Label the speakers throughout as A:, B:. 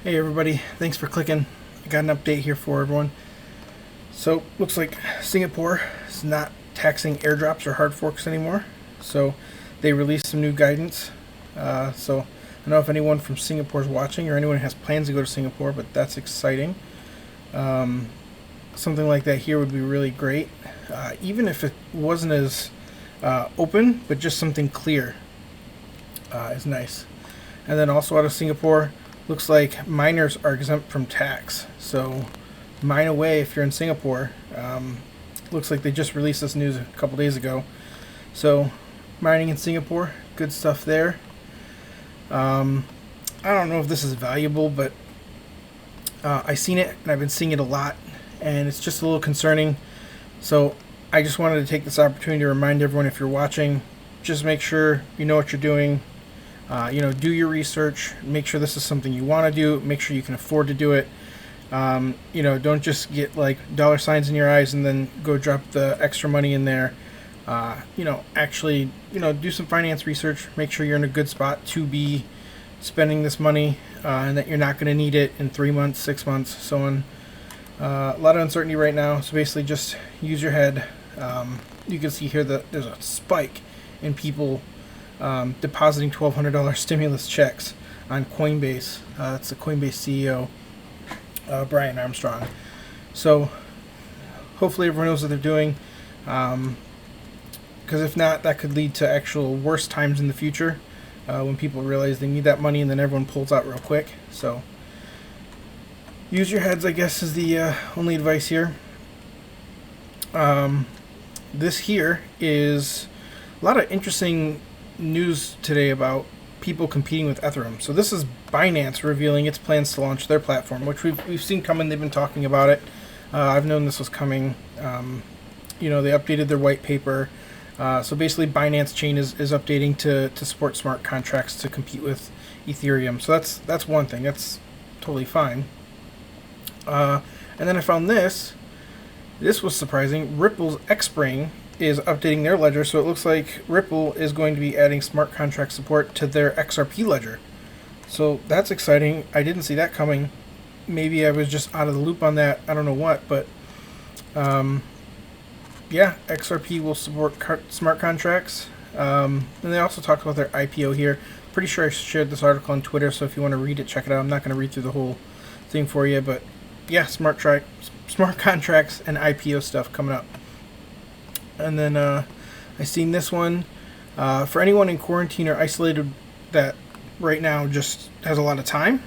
A: Hey everybody, thanks for clicking. I got an update here for everyone. So, looks like Singapore is not taxing airdrops or hard forks anymore. So, they released some new guidance. So, I don't know if anyone from Singapore is watching or anyone has plans to go to Singapore, but that's exciting. Something like that here would be really great. Even if it wasn't as open, but just something clear is nice. And then also out of Singapore, looks like miners are exempt from tax. So mine away if you're in Singapore. Looks like they just released this news a couple days ago. So mining in Singapore, good stuff there. I don't know if this is valuable, but I've seen it and I've been seeing it a lot, and it's just a little concerning. So I just wanted to take this opportunity to remind everyone, if you're watching, just make sure you know what you're doing. Do your research, make sure this is something you want to do, make sure you can afford to do it. Don't just get like dollar signs in your eyes and then go drop the extra money in there. Actually, do some finance research, make sure you're in a good spot to be spending this money, and that you're not going to need it in 3 months, 6 months, so on. A lot of uncertainty right now, so basically just use your head. You can see here that there's a spike in people depositing $1,200 stimulus checks on Coinbase. That's the Coinbase CEO, Brian Armstrong. So hopefully everyone knows what they're doing, because if not, that could lead to actual worse times in the future, when people realize they need that money and then everyone pulls out real quick. So use your heads, I guess, is the only advice here. This here is a lot of interesting news today about people competing with Ethereum. So this is Binance revealing its plans to launch their platform, which we've seen coming. They've been talking about it. I've known this was coming. They updated their white paper. So basically Binance chain is updating to support smart contracts to compete with Ethereum. So that's one thing. That's totally fine. And then I found this. This was surprising. Ripple's Xspring is updating their ledger, so it looks like Ripple is going to be adding smart contract support to their XRP ledger. So that's exciting. I didn't see that coming. Maybe I was just out of the loop on that. I don't know what, but XRP will support smart contracts. And they also talked about their IPO here. Pretty sure I shared this article on Twitter, so if you want to read it, check it out. I'm not going to read through the whole thing for you, but yeah, smart contracts and IPO stuff coming up. And then I seen this one. For anyone in quarantine or isolated that right now just has a lot of time,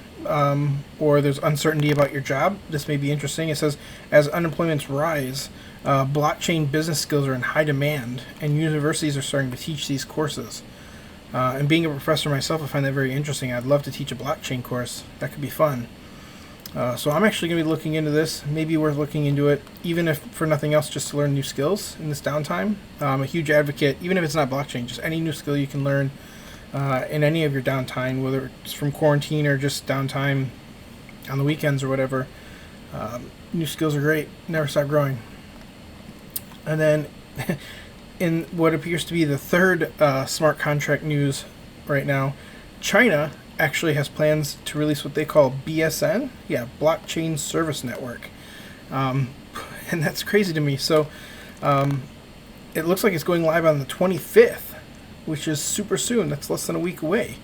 A: or there's uncertainty about your job, this may be interesting. It says, as unemployments rise, blockchain business skills are in high demand, and universities are starting to teach these courses. And being a professor myself, I find that very interesting. I'd love to teach a blockchain course. That could be fun. So I'm actually going to be looking into this. Maybe worth looking into it, even if for nothing else, just to learn new skills in this downtime. I'm a huge advocate, even if it's not blockchain, just any new skill you can learn in any of your downtime, whether it's from quarantine or just downtime on the weekends or whatever. New skills are great. Never stop growing. And then in what appears to be the third smart contract news right now, China actually has plans to release what they call BSN, Blockchain Service Network, and that's crazy to me. So it looks like it's going live on the 25th, which is super soon. That's less than a week away.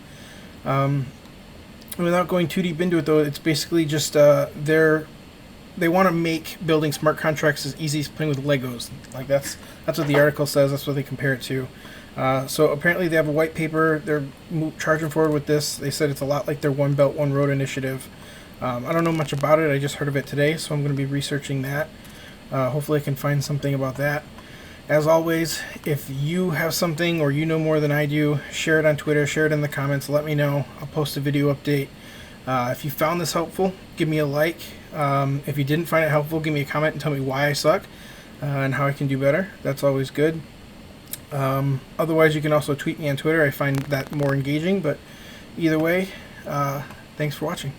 A: Without going too deep into it, though, it's basically just they want to make building smart contracts as easy as playing with Legos. Like that's what the article says. That's what they compare it to. So apparently they have a white paper. They're charging forward with this. They said it's a lot like their One Belt, One Road initiative. I don't know much about it. I just heard of it today, so I'm going to be researching that. Hopefully I can find something about that. As always, if you have something or you know more than I do, share it on Twitter, share it in the comments, let me know. I'll post a video update. If you found this helpful, give me a like. If you didn't find it helpful, give me a comment and tell me why I suck and how I can do better. That's always good. Otherwise, you can also tweet me on Twitter. I find that more engaging, but either way, thanks for watching.